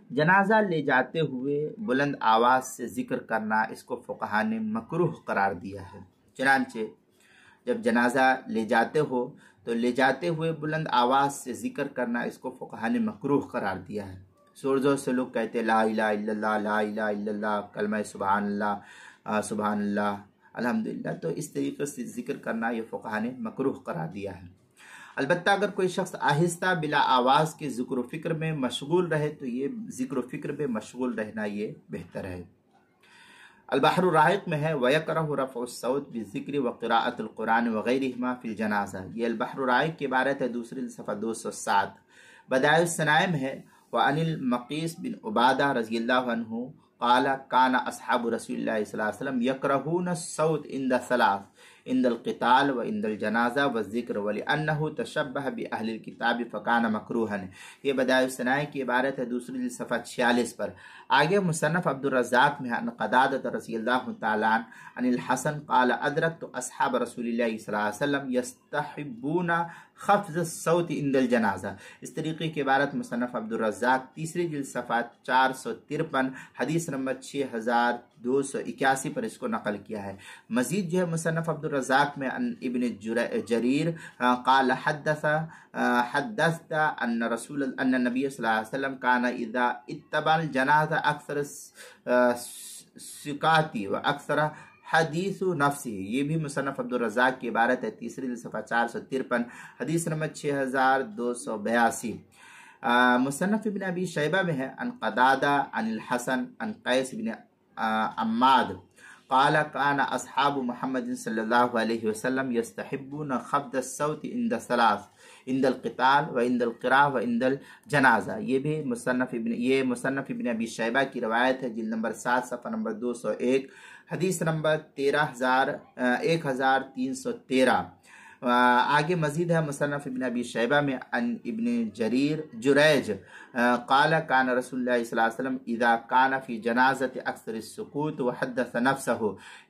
جنازہ لے جاتے ہوئے بلند آواز سے ذکر کرنا اس کو فقہا نے مکروہ قرار دیا ہے۔ چنانچہ جب جنازہ لے جاتے ہو تو لے جاتے ہوئے بلند آواز سے ذکر کرنا اس کو فقہا نے مکروہ قرار دیا ہے۔ زور زور سے لوگ کہتے لا الہ الا اللہ، لا الہ الا اللہ، کلمہ سبحان اللہ، سبحان اللہ، الحمدللہ، تو اس طریقے سے ذکر کرنا یہ فقہا نے مکروہ قرار دیا ہے۔ البتہ اگر کوئی شخص آہستہ بلا آواز کے ذکر و فکر میں مشغول رہے تو یہ ذکر و فکر میں مشغول رہنا یہ بہتر ہے۔ البحر الرائق میں ہے وَيَكْرَهُ رَفْعُ الصَّوْتِ بِالذِّكْرِ وَقِرَاءَةِ الْقُرْآنِ وَغَيْرِهِمَا فِي الْجَنَازَةِ، یہ البحر الرائق کی عبارت ہے، دوسری صفحہ 207۔ بدائع الصنائع میں ہے وعن المقیس بن عبادہ رضی اللہ عنہ قال کان اصحاب رسول اللہ صلی اللہ علیہ وسلم یکرہون الصوت عند ثلاث، عند القتال وعند الجنازہ والذکر ولأنہ تشبہ بأہل الکتاب فکان مکروہا، یہ بدائع الصنائع کی عبارت ہے، دوسری صفحہ 46 پر۔ آگے مصنف عبد الرزاق میں عن قتادہ رضی اللہ تعالی عن الحسن قال ادرکت اصحاب رسول اللہ صلی اللہ علیہ وسلم یستحبون خفض الصوت عند الجنازہ، اس طریقے کی عبارت مصنف عبد الرزاق تیسری جلد صفحہ 453 حدیث نمبر 6281 پر اس کو نقل کیا ہے۔ مزید جو ہے مصنف عبد الرزاق میں ان ابن جریر قال حدثت ان نبی صلی اللہ علیہ وسلم کان اذا اتبع الجنازہ اکثر سکاتی و اکثر حدیث نفسی، یہ بھی مصنف عبد الرزاق کی عبارت ہے، تیسری صفحہ 453 حدیث نمبر 6282۔ مصنف ابن ابی شیبہ میں ہے عن قتادہ عن الحسن عن قیس بن عماد قال کان اصحاب محمد صلی اللہ علیہ وسلم یستحبون خفض الصوت عند ثلاث، عند القتال وعند القراء وعند الجنازہ، یہ بھی مصنف ابن ابی شیبہ کی روایت ہے، جلد نمبر 7 صفحہ نمبر 201 حدیث نمبر 1313۔ آگے مزید ہے مصنف ابن ابی شیبہ میں عن ابن جریج قال کان رسول اللہ صلی اللہ علیہ وسلم اذا کان فی جنازت اکثر السکوت وحدث نفسہ،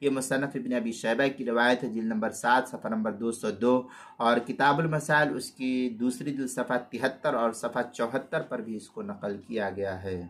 یہ مصنف ابن ابی شیبہ کی روایت ہے، جلد نمبر 7 صفحہ نمبر 202، اور کتاب المسائل اس کی دوسری جلد صفحہ 73 اور صفحہ 74 پر بھی اس کو نقل کیا گیا ہے۔